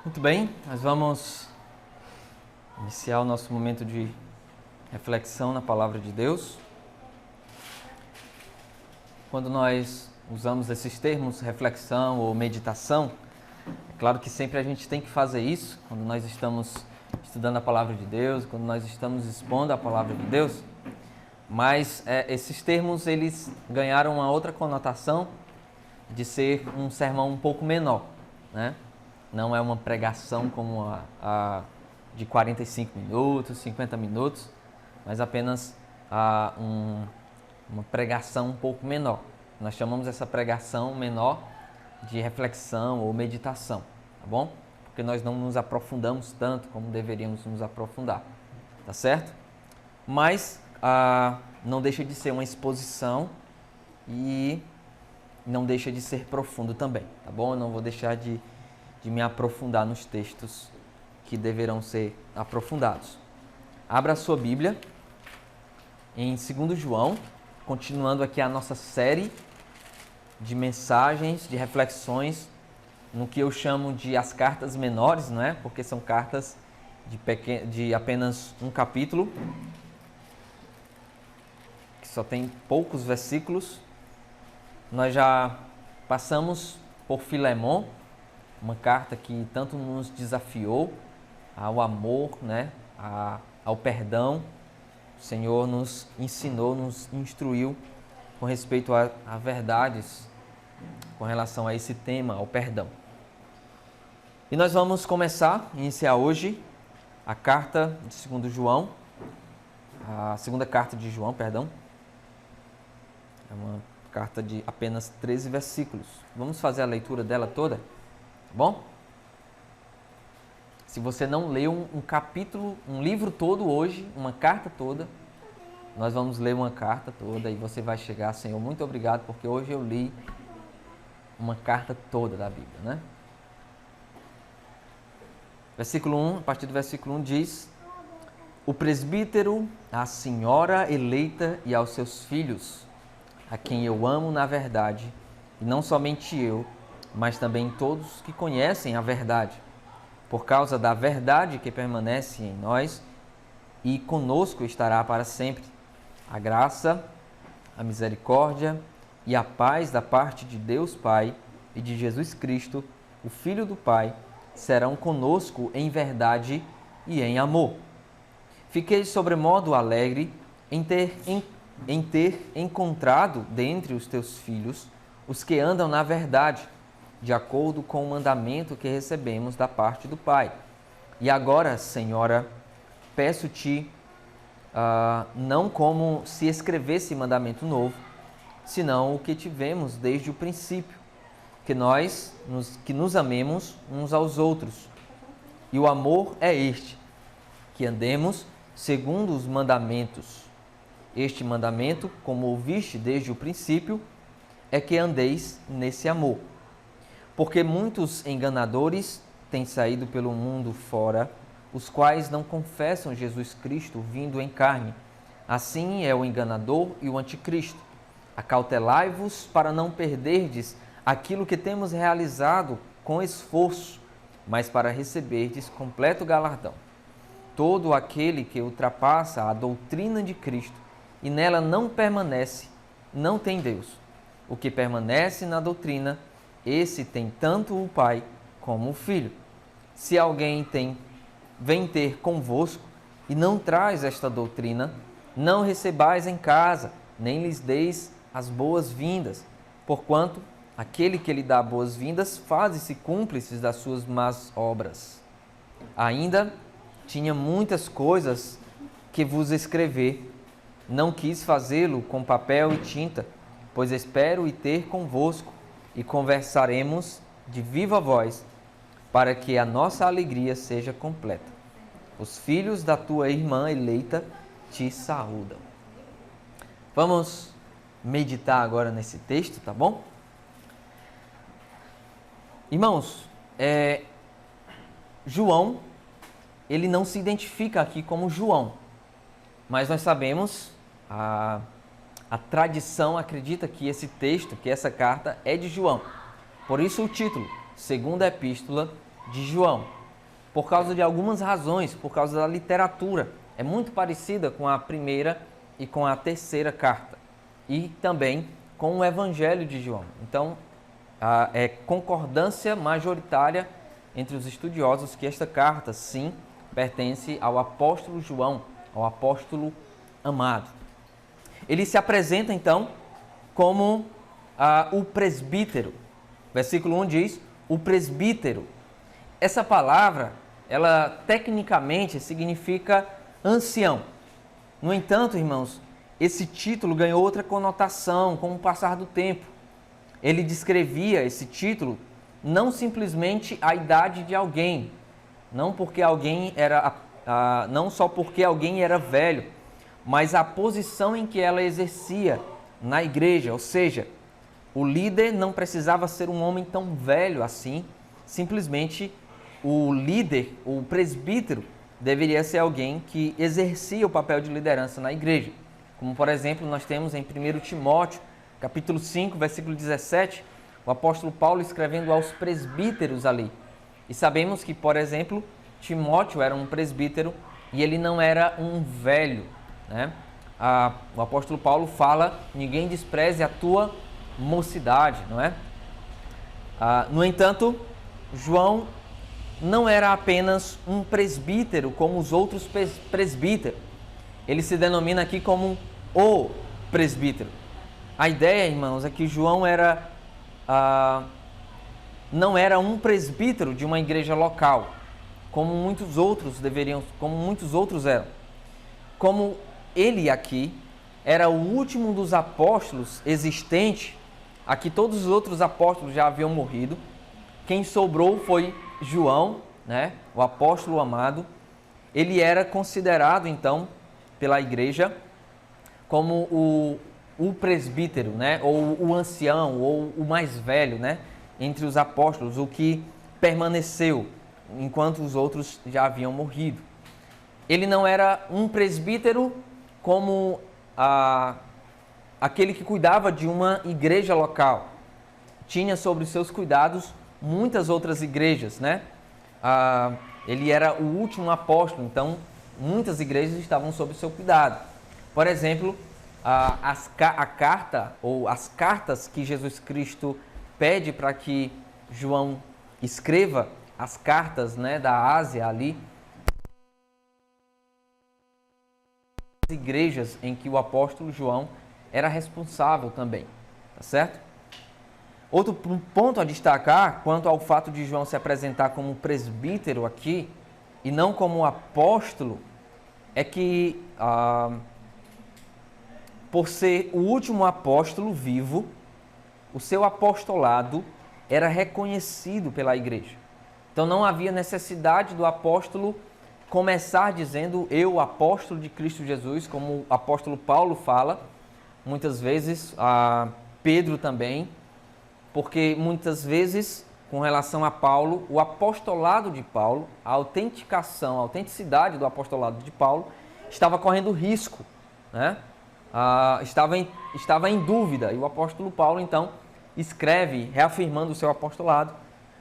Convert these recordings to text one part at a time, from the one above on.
Muito bem, nós vamos iniciar o nosso momento de reflexão na Palavra de Deus. Quando nós usamos esses termos, reflexão ou meditação, é claro que sempre a gente tem que fazer isso quando nós estamos estudando a Palavra de Deus, quando nós estamos expondo a Palavra de Deus, mas esses termos eles ganharam uma outra conotação de ser um sermão um pouco menor, né? Não é uma pregação como a de 45 minutos, 50 minutos, mas apenas uma pregação um pouco menor. Nós chamamos essa pregação menor de reflexão ou meditação, tá bom? Porque nós não nos aprofundamos tanto como deveríamos nos aprofundar, tá certo? Mas não deixa de ser uma exposição e não deixa de ser profundo também, tá bom? Eu não vou deixar de me aprofundar nos textos que deverão ser aprofundados. Abra a sua Bíblia em 2 João, continuando aqui a nossa série de mensagens, de reflexões, no que eu chamo de as cartas menores, não é? Porque são cartas de apenas um capítulo, que só tem poucos versículos. Nós já passamos por Filemon, uma carta que tanto nos desafiou ao amor, né? Ao perdão. O Senhor nos ensinou, nos instruiu com respeito a verdades com relação a esse tema, ao perdão. E nós vamos iniciar hoje a carta de 2 João, a segunda carta de João, perdão. É uma carta de apenas 13 versículos. Vamos fazer a leitura dela toda, tá bom? Se você não leu um capítulo, um livro todo hoje, uma carta toda, nós vamos ler uma carta toda e você vai chegar, Senhor, muito obrigado, porque hoje eu li uma carta toda da Bíblia, né? Versículo 1, a partir do versículo 1 diz: o presbítero, a senhora eleita e aos seus filhos, a quem eu amo na verdade, e não somente eu, mas também todos que conhecem a verdade, por causa da verdade que permanece em nós e conosco estará para sempre. A graça, a misericórdia e a paz da parte de Deus Pai e de Jesus Cristo, o Filho do Pai, serão conosco em verdade e em amor. Fiquei sobremodo alegre em ter encontrado dentre os teus filhos os que andam na verdade, de acordo com o mandamento que recebemos da parte do Pai. E agora, Senhora, peço-te, não como se escrevesse mandamento novo, senão o que tivemos desde o princípio, que nos amemos uns aos outros. E o amor é este, que andemos segundo os mandamentos. Este mandamento, como ouviste desde o princípio, é que andeis nesse amor. Porque muitos enganadores têm saído pelo mundo fora, os quais não confessam Jesus Cristo vindo em carne. Assim é o enganador e o anticristo. Acautelai-vos para não perderdes aquilo que temos realizado com esforço, mas para receberdes completo galardão. Todo aquele que ultrapassa a doutrina de Cristo e nela não permanece, não tem Deus. O que permanece na doutrina, esse tem tanto o Pai como o Filho. Se alguém vem ter convosco e não traz esta doutrina, não recebais em casa, nem lhes deis as boas-vindas, porquanto aquele que lhe dá boas-vindas faz-se cúmplices das suas más obras. Ainda tinha muitas coisas que vos escrever, não quis fazê-lo com papel e tinta, pois espero ir ter convosco e conversaremos de viva voz, para que a nossa alegria seja completa. Os filhos da tua irmã eleita te saúdam. Vamos meditar agora nesse texto, tá bom? Irmãos, João, ele não se identifica aqui como João, mas nós sabemos, a tradição acredita que esse texto, que essa carta é de João. Por isso o título, Segunda Epístola de João, por causa de algumas razões, por causa da literatura. É muito parecida com a primeira e com a terceira carta, e também com o Evangelho de João. Então, é concordância majoritária entre os estudiosos que esta carta, sim, pertence ao apóstolo João, ao apóstolo amado. Ele se apresenta, então, como o presbítero. Versículo 1 diz, o presbítero. Essa palavra, ela tecnicamente significa ancião. No entanto, irmãos, esse título ganhou outra conotação com o passar do tempo. Ele descrevia esse título não simplesmente a idade de alguém, não só porque alguém era velho, mas a posição em que ela exercia na igreja, ou seja, o líder não precisava ser um homem tão velho assim, simplesmente o líder, o presbítero, deveria ser alguém que exercia o papel de liderança na igreja. Como, por exemplo, nós temos em 1 Timóteo, capítulo 5, versículo 17, o apóstolo Paulo escrevendo aos presbíteros ali. E sabemos que, por exemplo, Timóteo era um presbítero e ele não era um velho, né? O apóstolo Paulo fala, ninguém despreze a tua mocidade, não é? No entanto, João não era apenas um presbítero como os outros presbíteros. Ele se denomina aqui como o presbítero. A ideia, irmãos, é que João não era um presbítero de uma igreja local, como muitos outros eram. Como ele aqui era o último dos apóstolos existente, aqui todos os outros apóstolos já haviam morrido, quem sobrou foi João, né, o apóstolo amado. Ele era considerado, então, pela igreja como o presbítero, né, ou o ancião, ou o mais velho, né, entre os apóstolos, o que permaneceu enquanto os outros já haviam morrido. Ele não era um presbítero como aquele que cuidava de uma igreja local. Tinha sobre os seus cuidados muitas outras igrejas, né? Ele era o último apóstolo, então muitas igrejas estavam sob seu cuidado. Por exemplo, a carta ou as cartas que Jesus Cristo pede para que João escreva, as cartas, né, da Ásia ali, as igrejas em que o apóstolo João era responsável também, tá certo? Outro ponto a destacar quanto ao fato de João se apresentar como presbítero aqui e não como apóstolo é que, por ser o último apóstolo vivo, o seu apostolado era reconhecido pela igreja. Então não havia necessidade do apóstolo começar dizendo eu, apóstolo de Cristo Jesus, como o apóstolo Paulo fala, muitas vezes, Pedro também, porque muitas vezes, com relação a Paulo, o apostolado de Paulo, a autenticidade do apostolado de Paulo, estava correndo risco, né? Estava em dúvida, e o apóstolo Paulo, então, escreve, reafirmando o seu apostolado.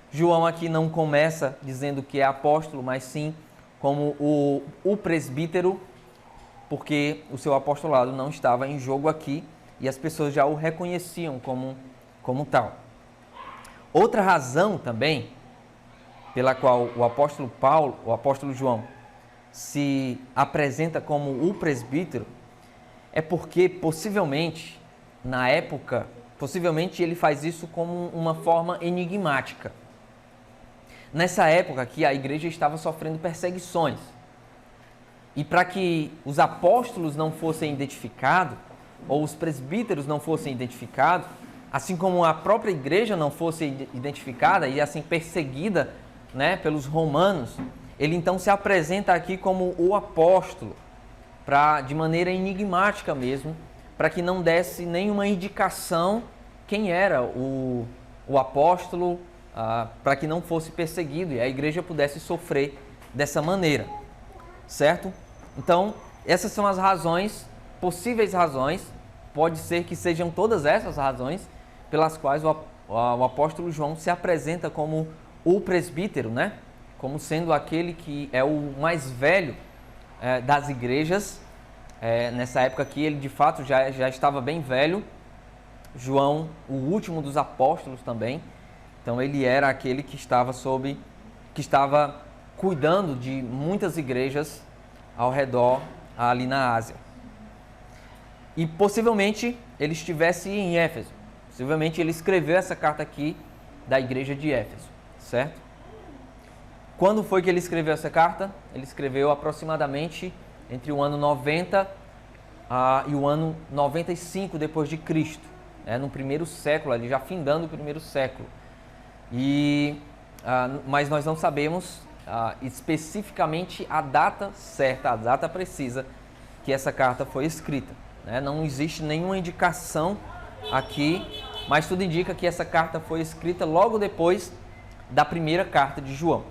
João aqui não começa dizendo que é apóstolo, mas sim como o presbítero, porque o seu apostolado não estava em jogo aqui, e as pessoas já o reconheciam como tal. Outra razão também pela qual o apóstolo João se apresenta como o presbítero é porque possivelmente ele faz isso como uma forma enigmática. Nessa época aqui a igreja estava sofrendo perseguições. E para que os apóstolos não fossem identificados, ou os presbíteros não fossem identificados, assim como a própria igreja não fosse identificada e assim perseguida, né, pelos romanos, ele então se apresenta aqui como o apóstolo, de maneira enigmática mesmo, para que não desse nenhuma indicação quem era o apóstolo, para que não fosse perseguido e a igreja pudesse sofrer dessa maneira, certo? Então, essas são as razões, possíveis razões, pode ser que sejam todas essas razões, pelas quais o apóstolo João se apresenta como o presbítero, né, como sendo aquele que é o mais velho das igrejas. Nessa época aqui ele de fato já estava bem velho. João, o último dos apóstolos também. Então ele era aquele que estava cuidando de muitas igrejas ao redor ali na Ásia. E possivelmente ele estivesse em Éfeso. Possivelmente ele escreveu essa carta aqui da igreja de Éfeso, certo? Quando foi que ele escreveu essa carta? Ele escreveu aproximadamente entre o ano 90 e o ano 95 depois de Cristo, no primeiro século, ali já findando o primeiro século. Mas nós não sabemos especificamente a data certa, a data precisa que essa carta foi escrita. Não existe nenhuma indicação aqui, mas tudo indica que essa carta foi escrita logo depois da primeira carta de João.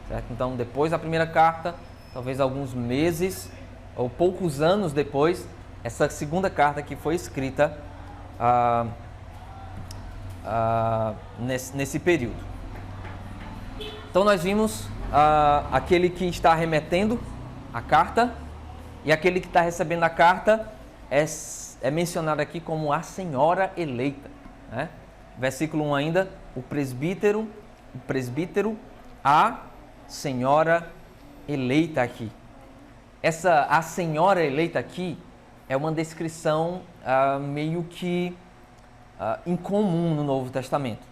Certo? Então, depois da primeira carta, talvez alguns meses ou poucos anos depois, essa segunda carta que foi escrita nesse período. Então nós vimos aquele que está remetendo a carta e aquele que está recebendo a carta é mencionado aqui como a senhora eleita. Versículo 1 ainda, o presbítero, a senhora eleita aqui. A senhora eleita aqui é uma descrição meio que incomum no Novo Testamento.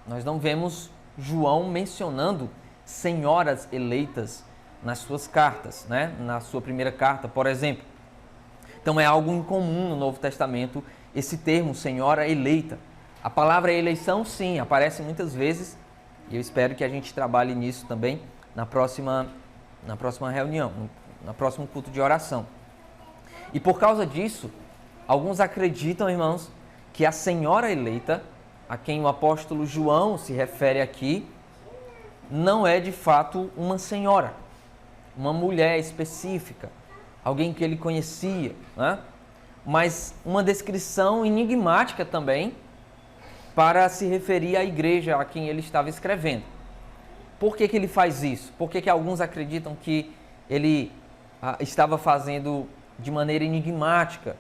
Nós não vemos João mencionando senhoras eleitas nas suas cartas, na sua primeira carta, por exemplo. Então é algo incomum no Novo Testamento esse termo, senhora eleita. A palavra eleição, sim, aparece muitas vezes, e eu espero que a gente trabalhe nisso também na próxima reunião, no próximo culto de oração. E por causa disso, alguns acreditam, irmãos, que a senhora eleita, a quem o apóstolo João se refere aqui, não é de fato uma senhora, uma mulher específica, alguém que ele conhecia, mas uma descrição enigmática também para se referir à igreja a quem ele estava escrevendo. Por que ele faz isso? Por que alguns acreditam que ele estava fazendo de maneira enigmática,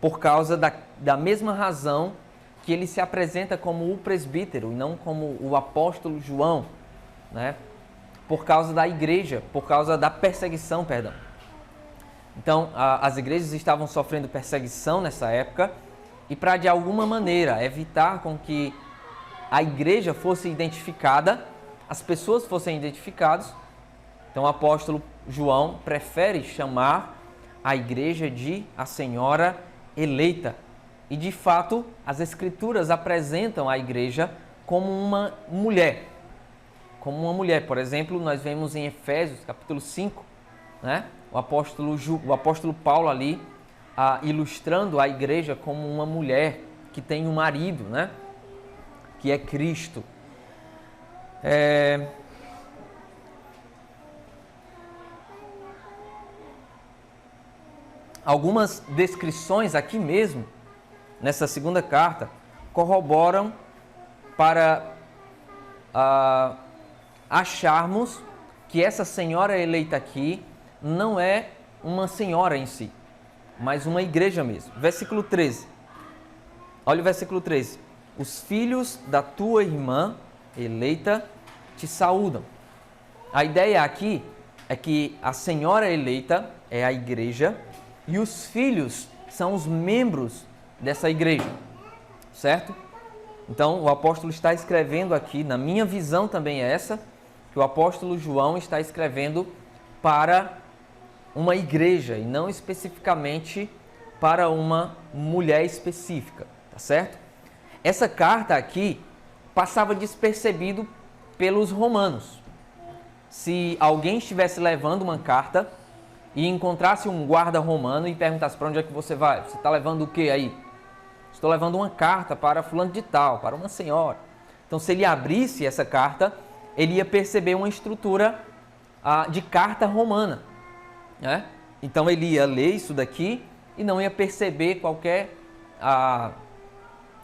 por causa da mesma razão que ele se apresenta como o presbítero e não como o apóstolo João, por causa da igreja, por causa da perseguição, perdão. Então, as igrejas estavam sofrendo perseguição nessa época e para, de alguma maneira, evitar com que a igreja fosse identificada, as pessoas fossem identificadas, então o apóstolo João prefere chamar a igreja de a senhora eleita. E, de fato, as escrituras apresentam a igreja como uma mulher. Como uma mulher. Por exemplo, nós vemos em Efésios, capítulo 5, o apóstolo Paulo ali ilustrando a igreja como uma mulher que tem um marido, que é Cristo. Algumas descrições aqui mesmo, nessa segunda carta, corroboram para acharmos que essa senhora eleita aqui não é uma senhora em si, mas uma igreja mesmo. Versículo 13. Olha o versículo 13. Os filhos da tua irmã eleita te saúdam. A ideia aqui é que a senhora eleita é a igreja e os filhos são os membros dessa igreja, certo? Então, o apóstolo está escrevendo aqui, na minha visão também é essa, que o apóstolo João está escrevendo para uma igreja e não especificamente para uma mulher específica, tá certo? Essa carta aqui passava despercebido pelos romanos. Se alguém estivesse levando uma carta e encontrasse um guarda romano e perguntasse: para onde é que você vai? Você está levando o que aí? Estou levando uma carta para fulano de tal, para uma senhora. Então, se ele abrisse essa carta, ele ia perceber uma estrutura de carta romana, Então, ele ia ler isso daqui e não ia perceber qualquer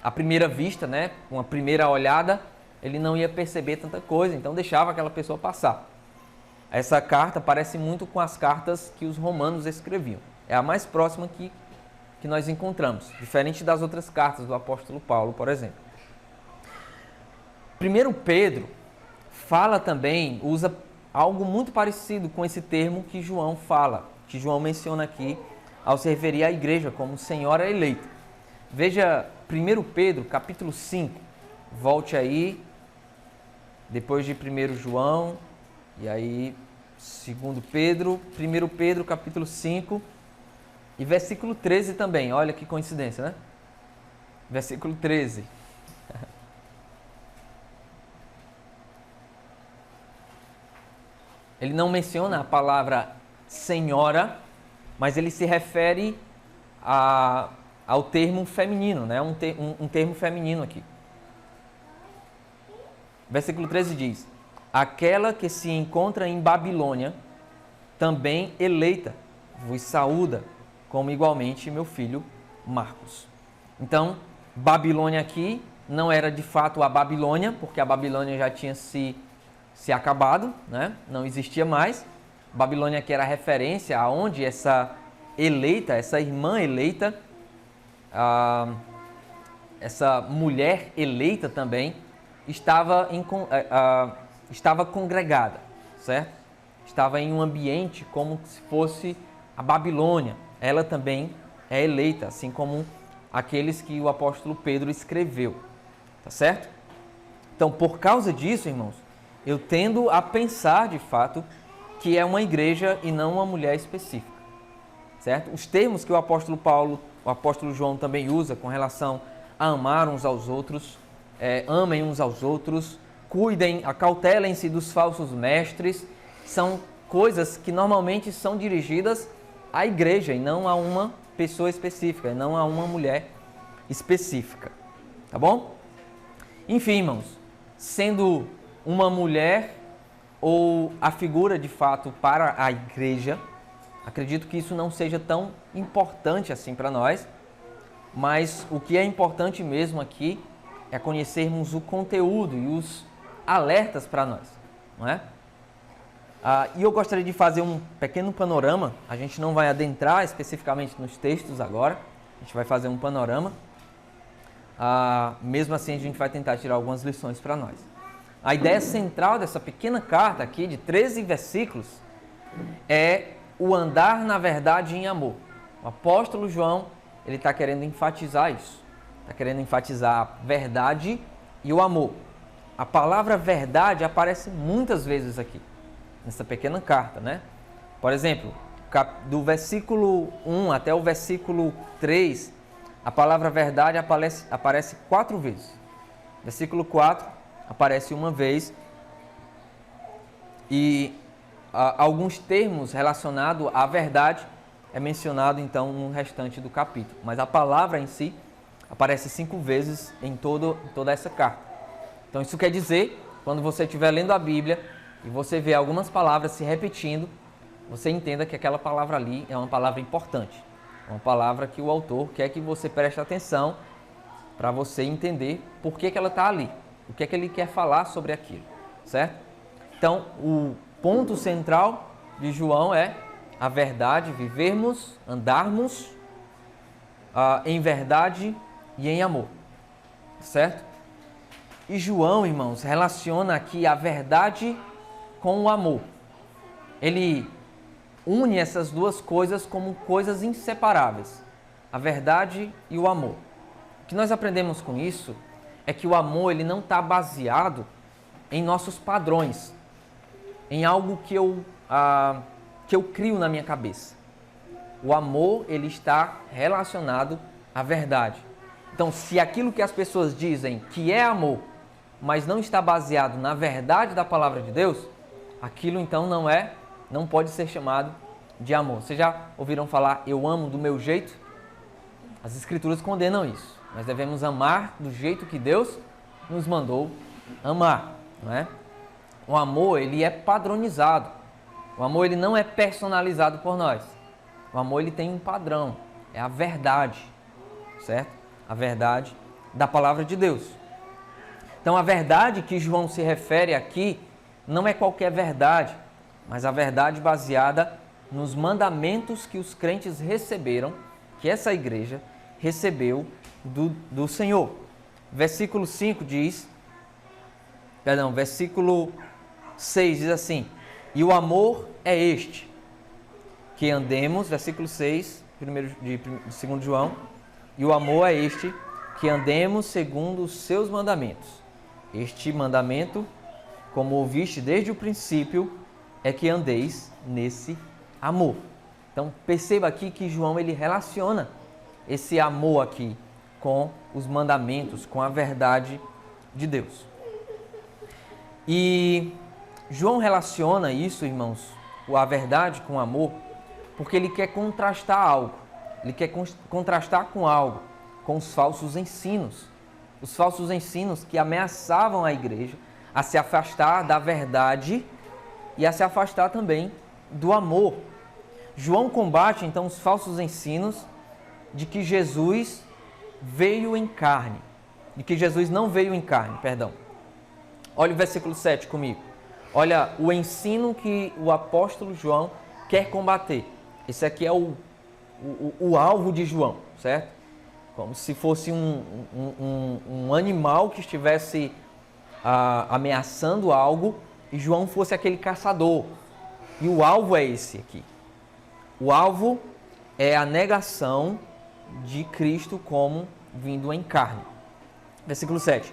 à primeira vista, né, uma primeira olhada, ele não ia perceber tanta coisa, então deixava aquela pessoa passar. Essa carta parece muito com as cartas que os romanos escreviam. É a mais próxima que nós encontramos, diferente das outras cartas do apóstolo Paulo, por exemplo. 1 Pedro fala também, usa algo muito parecido com esse termo que João fala, que João menciona aqui ao se referir à igreja como senhora eleita. Veja 1 Pedro, capítulo 5, volte aí, depois de 1 João, e aí 2 Pedro, 1 Pedro, capítulo 5, e versículo 13 também, olha que coincidência, né? Versículo 13. Ele não menciona a palavra senhora, mas ele se refere ao termo feminino, né? Um termo feminino aqui. Versículo 13 diz: aquela que se encontra em Babilônia, também eleita, vos saúda, como igualmente meu filho Marcos. Então, Babilônia aqui não era de fato a Babilônia, porque a Babilônia já tinha se acabado, né? Não existia mais. Babilônia que era a referência aonde essa eleita, essa irmã eleita, essa mulher eleita também estava congregada, certo? Estava em um ambiente como se fosse a Babilônia. Ela também é eleita, assim como aqueles que o apóstolo Pedro escreveu, tá certo? Então, por causa disso, irmãos, eu tendo a pensar, de fato, que é uma igreja e não uma mulher específica, certo? Os termos que o apóstolo Paulo, o apóstolo João também usa com relação a amar uns aos outros, amem uns aos outros, cuidem, acautelem-se dos falsos mestres, são coisas que normalmente são dirigidas à igreja e não a uma pessoa específica, e não a uma mulher específica, tá bom? Enfim, irmãos, sendo uma mulher ou a figura de fato para a igreja, acredito que isso não seja tão importante assim para nós, mas o que é importante mesmo aqui é conhecermos o conteúdo e os alertas para nós, não é? E eu gostaria de fazer um pequeno panorama, a gente não vai adentrar especificamente nos textos agora, a gente vai fazer um panorama, mesmo assim a gente vai tentar tirar algumas lições para nós. A ideia central dessa pequena carta aqui, de 13 versículos, é o andar na verdade em amor. O apóstolo João, ele está querendo enfatizar isso. Está querendo enfatizar a verdade e o amor. A palavra verdade aparece muitas vezes aqui, nessa pequena carta, né? Por exemplo, do versículo 1 até o versículo 3, a palavra verdade aparece 4 vezes. Versículo 4 aparece uma vez e alguns termos relacionados à verdade é mencionado então no restante do capítulo. Mas a palavra em si aparece 5 vezes em toda essa carta. Então isso quer dizer, quando você estiver lendo a Bíblia e você vê algumas palavras se repetindo, você entenda que aquela palavra ali é uma palavra importante. É uma palavra que o autor quer que você preste atenção para você entender por que ela está ali. O que é que ele quer falar sobre aquilo, certo? Então, o ponto central de João é a verdade, vivermos, andarmos em verdade e em amor, certo? E João, irmãos, relaciona aqui a verdade com o amor. Ele une essas duas coisas como coisas inseparáveis, a verdade e o amor. O que nós aprendemos com isso é que o amor ele não está baseado em nossos padrões, em algo que eu crio na minha cabeça. O amor ele está relacionado à verdade. Então, se aquilo que as pessoas dizem que é amor, mas não está baseado na verdade da palavra de Deus, aquilo então não pode ser chamado de amor. Vocês já ouviram falar, eu amo do meu jeito? As Escrituras condenam isso. Nós devemos amar do jeito que Deus nos mandou amar, não é? O amor, ele é padronizado. O amor, ele não é personalizado por nós. O amor, ele tem um padrão. É a verdade, certo? A verdade da palavra de Deus. Então a verdade que João se refere aqui não é qualquer verdade, mas a verdade baseada nos mandamentos que os crentes receberam, que essa igreja recebeu do Senhor. Versículo 5 diz, versículo 6 diz assim: e o amor é este, que andemos, versículo 6, de 2 João, e o amor é este, que andemos segundo os seus mandamentos. Este mandamento, como ouviste desde o princípio, é que andeis nesse amor. Então perceba aqui que João ele relaciona esse amor aqui com os mandamentos, com a verdade de Deus. E João relaciona isso, irmãos, a verdade com o amor, porque ele quer contrastar algo. Ele quer contrastar com algo, com os falsos ensinos. Os falsos ensinos que ameaçavam a igreja a se afastar da verdade e a se afastar também do amor. João combate, então, os falsos ensinos de que Jesus veio em carne. De que Jesus não veio em carne, perdão. Olha o versículo 7 comigo. Olha o ensino que o apóstolo João quer combater. Esse aqui é o alvo de João, certo? Como se fosse um animal que estivesse ameaçando algo e João fosse aquele caçador. E o alvo é esse aqui. O alvo é a negação de Cristo como vindo em carne. Versículo 7.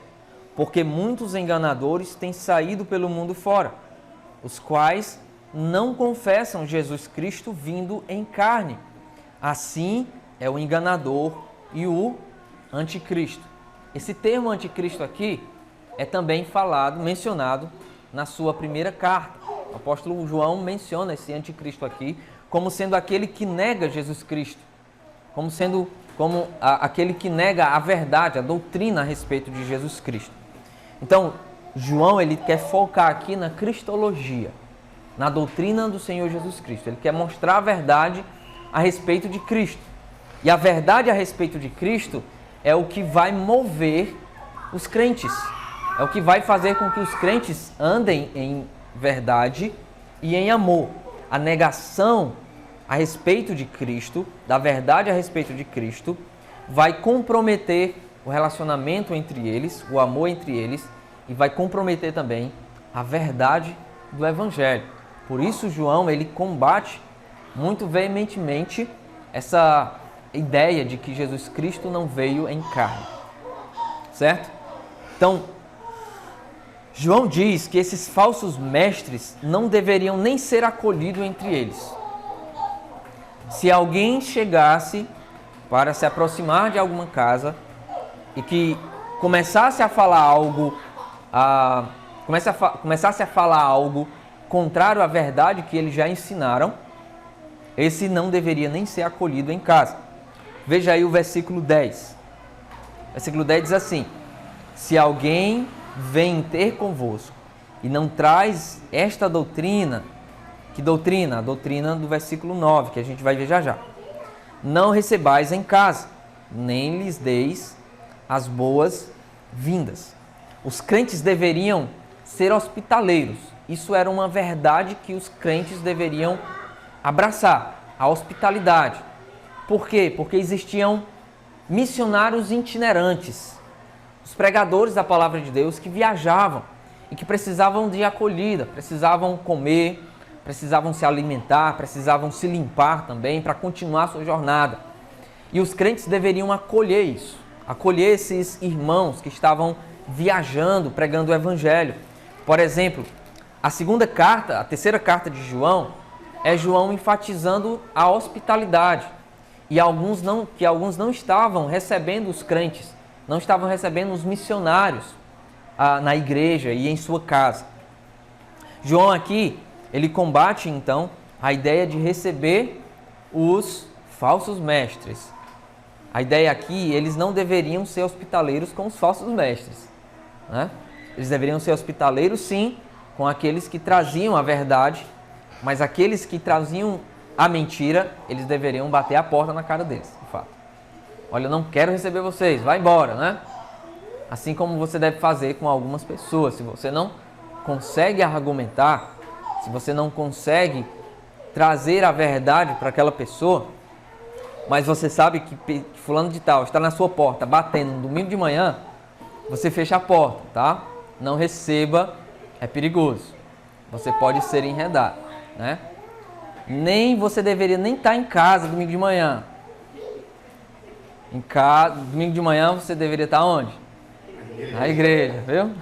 Porque muitos enganadores têm saído pelo mundo fora, os quais não confessam Jesus Cristo vindo em carne. Assim é o enganador e o anticristo. Esse termo anticristo aqui é também mencionado na sua primeira carta. O apóstolo João menciona esse anticristo aqui como sendo aquele que nega Jesus Cristo, como aquele que nega a verdade, a doutrina a respeito de Jesus Cristo. Então, João ele quer focar aqui na cristologia, na doutrina do Senhor Jesus Cristo. Ele quer mostrar a verdade a respeito de Cristo. E a verdade a respeito de Cristo é o que vai mover os crentes. É o que vai fazer com que os crentes andem em verdade e em amor. A negação a respeito de Cristo, da verdade a respeito de Cristo, vai comprometer o relacionamento entre eles, o amor entre eles, e vai comprometer também a verdade do Evangelho. Por isso, João ele combate muito veementemente essa ideia de que Jesus Cristo não veio em carne. Certo? Então, João diz que esses falsos mestres não deveriam nem ser acolhidos entre eles. Se alguém chegasse para se aproximar de alguma casa e que começasse a falar algo, começasse a falar algo contrário à verdade que eles já ensinaram, esse não deveria nem ser acolhido em casa. Veja aí o versículo 10. Versículo 10 diz assim: se alguém vem ter convosco e não traz esta doutrina, que doutrina? A doutrina do versículo 9, que a gente vai ver já já. Não recebais em casa, nem lhes deis as boas-vindas. Os crentes deveriam ser hospitaleiros. Isso era uma verdade que os crentes deveriam abraçar, a hospitalidade. Por quê? Porque existiam missionários itinerantes, os pregadores da palavra de Deus que viajavam e que precisavam de acolhida, precisavam comer, precisavam se alimentar, precisavam se limpar também para continuar a sua jornada. E os crentes deveriam acolher isso, acolher esses irmãos que estavam viajando, pregando o Evangelho. Por exemplo, a terceira carta de João, é João enfatizando a hospitalidade. E alguns não estavam recebendo os crentes, não estavam recebendo os missionários na igreja e em sua casa. João aqui, ele combate então a ideia de receber os falsos mestres. A ideia aqui, eles não deveriam ser hospitaleiros com os falsos mestres, né? Eles deveriam ser hospitaleiros sim com aqueles que traziam a verdade, mas aqueles que traziam a mentira, eles deveriam bater a porta na cara deles, de fato. Olha, eu não quero receber vocês, vai embora, né? Assim como você deve fazer com algumas pessoas. Se você não consegue argumentar, se você não consegue trazer a verdade para aquela pessoa, mas você sabe que fulano de tal está na sua porta batendo no domingo de manhã, você fecha a porta, tá? Não receba, é perigoso. Você pode ser enredado, né? Nem você deveria nem estar em casa domingo de manhã. Domingo de manhã você deveria estar onde? Na igreja, viu?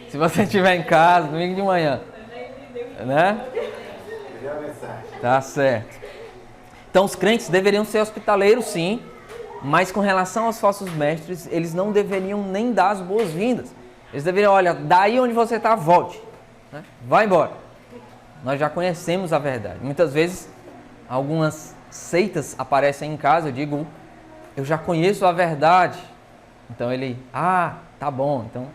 Se você estiver em casa domingo de manhã, né? Tá certo. Então os crentes deveriam ser hospitaleiros, sim, mas com relação aos falsos mestres, eles não deveriam nem dar as boas-vindas. Eles deveriam, olha, daí onde você está, volte, né? Vai embora. Nós já conhecemos a verdade. Muitas vezes, algumas seitas aparecem em casa, eu já conheço a verdade. Então ele, tá bom, então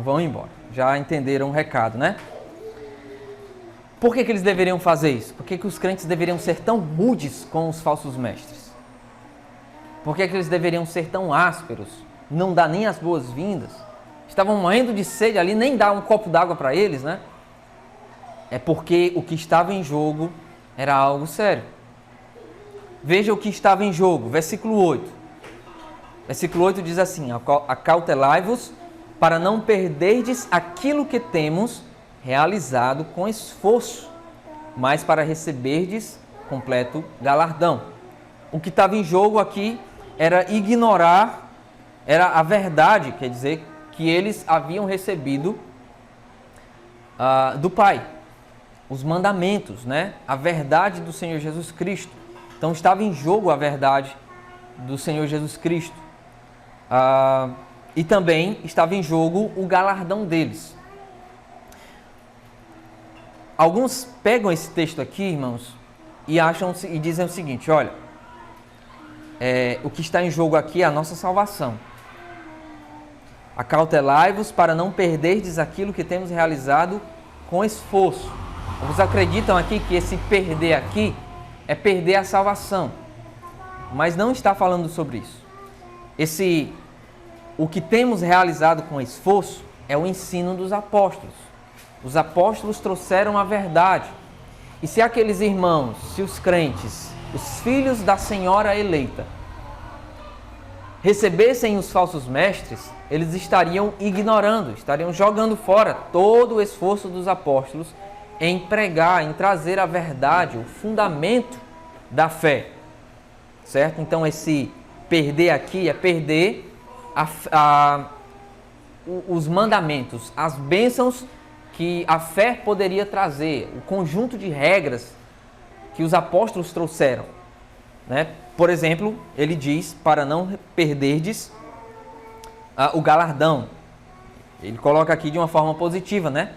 vão embora. Já entenderam o recado, né? Por que eles deveriam fazer isso? Por que os crentes deveriam ser tão rudes com os falsos mestres? Por que eles deveriam ser tão ásperos? Não dar nem as boas-vindas? Estavam morrendo de sede ali, nem dar um copo d'água para eles, né? É porque o que estava em jogo era algo sério. Veja o que estava em jogo, versículo 8. Versículo 8 diz assim: acautelai-vos para não perderdes aquilo que temos realizado com esforço, mas para receberdes completo galardão. O que estava em jogo aqui era ignorar, era a verdade, quer dizer, que eles haviam recebido do Pai. Os mandamentos, né? A verdade do Senhor Jesus Cristo. Então estava em jogo a verdade do Senhor Jesus Cristo. E também estava em jogo o galardão deles. Alguns pegam esse texto aqui, irmãos, e dizem o seguinte: olha, o que está em jogo aqui é a nossa salvação. Acautelai-vos para não perderdes aquilo que temos realizado com esforço. Vocês acreditam aqui que esse perder aqui é perder a salvação, mas não está falando sobre isso. O que temos realizado com esforço é o ensino dos apóstolos. Os apóstolos trouxeram a verdade. E se aqueles irmãos, se os crentes, os filhos da Senhora eleita, recebessem os falsos mestres, eles estariam ignorando, estariam jogando fora todo o esforço dos apóstolos em pregar, em trazer a verdade, o fundamento da fé, certo? Então esse perder aqui é perder os mandamentos, as bênçãos que a fé poderia trazer, o conjunto de regras que os apóstolos trouxeram, né? Por exemplo, ele diz para não perderdes o galardão. Ele coloca aqui de uma forma positiva, né?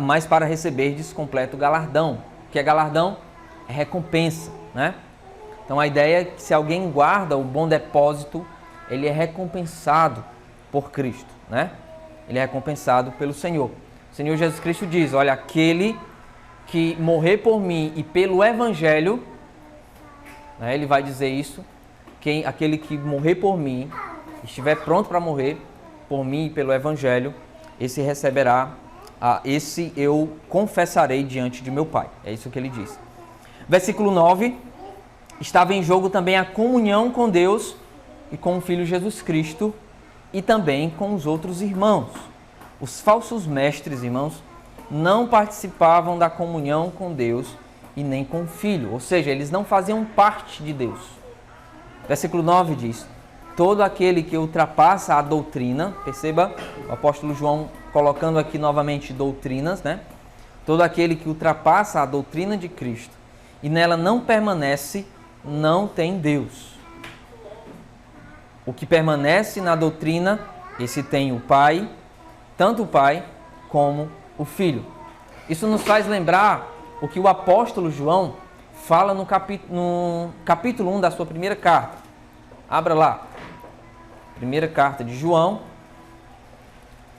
Mas para receberdes completo galardão. O que é galardão? É recompensa, né? Então a ideia é que se alguém guarda o bom depósito, ele é recompensado por Cristo, né? Ele é recompensado pelo Senhor. O Senhor Jesus Cristo diz: olha, aquele que morrer por mim e pelo Evangelho, né, ele vai dizer isso, aquele que morrer por mim, estiver pronto para morrer por mim e pelo Evangelho, esse receberá, esse eu confessarei diante de meu Pai. É isso que ele diz. Versículo 9, estava em jogo também a comunhão com Deus e com o Filho Jesus Cristo e também com os outros irmãos. Os falsos mestres, irmãos, não participavam da comunhão com Deus e nem com o Filho, ou seja, eles não faziam parte de Deus. Versículo 9 diz: todo aquele que ultrapassa a doutrina, perceba o apóstolo João colocando aqui novamente doutrinas, né? Todo aquele que ultrapassa a doutrina de Cristo e nela não permanece, não tem Deus. O que permanece na doutrina, esse tem o Pai, tanto o Pai como o Filho. Isso nos faz lembrar o que o apóstolo João fala no capítulo 1 da sua primeira carta. Abra lá. Primeira carta de João,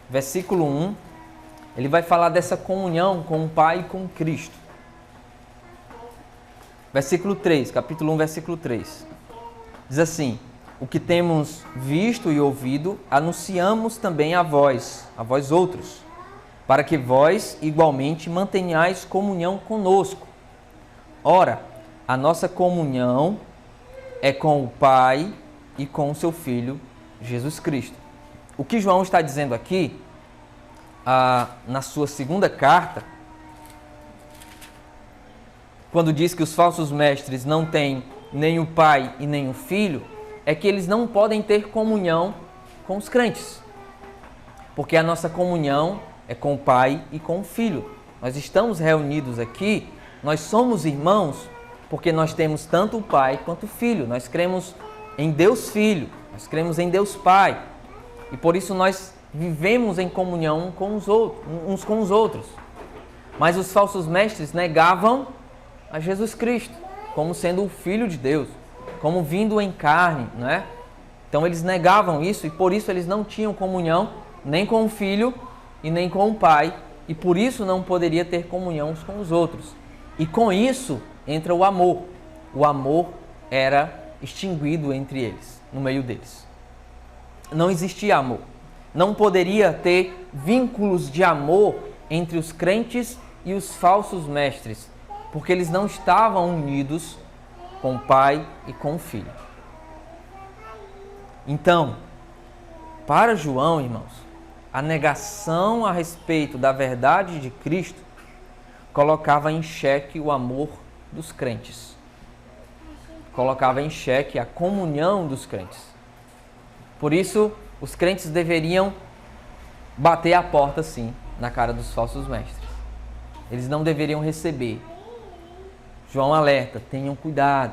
versículo 1. Ele vai falar dessa comunhão com o Pai e com Cristo. Versículo 3, capítulo 1, versículo 3. Diz assim: o que temos visto e ouvido, anunciamos também a vós outros, para que vós igualmente mantenhais comunhão conosco. Ora, a nossa comunhão é com o Pai e com o seu Filho, Jesus Cristo. O que João está dizendo aqui, na sua segunda carta, quando diz que os falsos mestres não têm nem o Pai e nem o Filho, é que eles não podem ter comunhão com os crentes. Porque a nossa comunhão é com o Pai e com o Filho. Nós estamos reunidos aqui, nós somos irmãos, porque nós temos tanto o Pai quanto o Filho. Nós cremos em Deus Filho, nós cremos em Deus Pai. E por isso nós vivemos em comunhão uns com os outros. Mas os falsos mestres negavam a Jesus Cristo como sendo o Filho de Deus, como vindo em carne, né? Então eles negavam isso e por isso eles não tinham comunhão nem com o Filho e nem com o Pai, e por isso não poderia ter comunhão uns com os outros. E com isso entra o amor. O amor era extinguido entre eles, no meio deles. Não existia amor. Não poderia ter vínculos de amor entre os crentes e os falsos mestres, porque eles não estavam unidos com o Pai e com o Filho. Então, para João, irmãos, a negação a respeito da verdade de Cristo colocava em xeque o amor dos crentes. Colocava em xeque a comunhão dos crentes. Por isso, os crentes deveriam bater a porta, sim, na cara dos falsos mestres. Eles não deveriam receber. João alerta, tenham cuidado.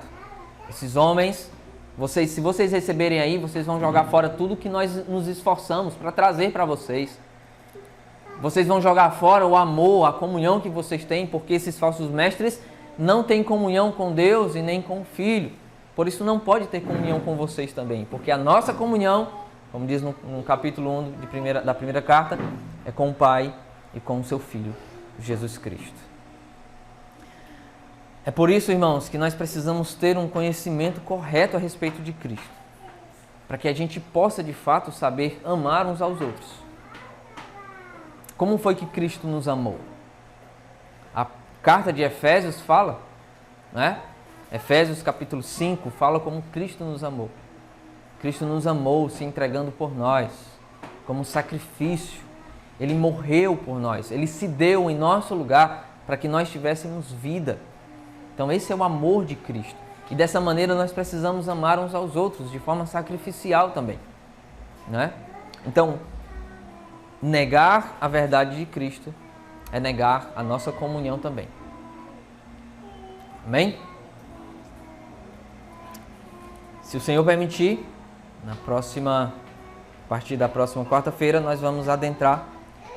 Esses homens, se vocês receberem aí, vocês vão jogar fora tudo que nós nos esforçamos para trazer para vocês. Vocês vão jogar fora o amor, a comunhão que vocês têm, porque esses falsos mestres não têm comunhão com Deus e nem com o Filho. Por isso não pode ter comunhão com vocês também, porque a nossa comunhão, como diz no capítulo 1 da primeira carta, é com o Pai e com o seu Filho, Jesus Cristo. É por isso, irmãos, que nós precisamos ter um conhecimento correto a respeito de Cristo, para que a gente possa, de fato, saber amar uns aos outros. Como foi que Cristo nos amou? A carta de Efésios fala, né? Efésios capítulo 5 fala como Cristo nos amou. Cristo nos amou se entregando por nós, como sacrifício. Ele morreu por nós, Ele se deu em nosso lugar para que nós tivéssemos vida. Então esse é o amor de Cristo. E dessa maneira nós precisamos amar uns aos outros, de forma sacrificial também, né? Então, negar a verdade de Cristo é negar a nossa comunhão também. Amém? Se o Senhor permitir, a partir da próxima quarta-feira, nós vamos adentrar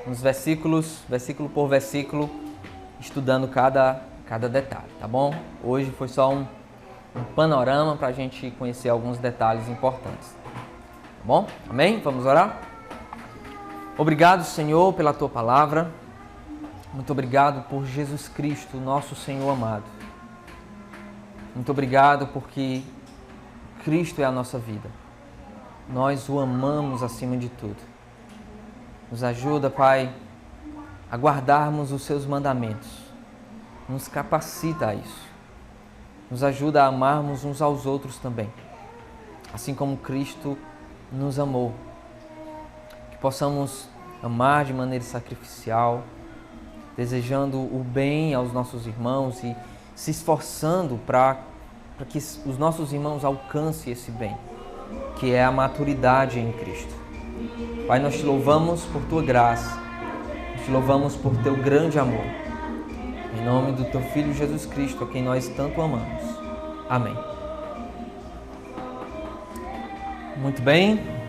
nos versículos, versículo por versículo, estudando cada detalhe, tá bom? Hoje foi só um panorama para a gente conhecer alguns detalhes importantes. Tá bom? Amém? Vamos orar? Obrigado, Senhor, pela Tua palavra. Muito obrigado por Jesus Cristo, nosso Senhor amado. Muito obrigado porque Cristo é a nossa vida. Nós o amamos acima de tudo. Nos ajuda, Pai, a guardarmos os Seus mandamentos. Nos capacita a isso. Nos ajuda a amarmos uns aos outros também. Assim como Cristo nos amou. Que possamos amar de maneira sacrificial, desejando o bem aos nossos irmãos e se esforçando para que os nossos irmãos alcancem esse bem, que é a maturidade em Cristo. Pai, nós te louvamos por Tua graça, nós te louvamos por Teu grande amor. Em nome do Teu Filho Jesus Cristo, a quem nós tanto amamos. Amém. Muito bem.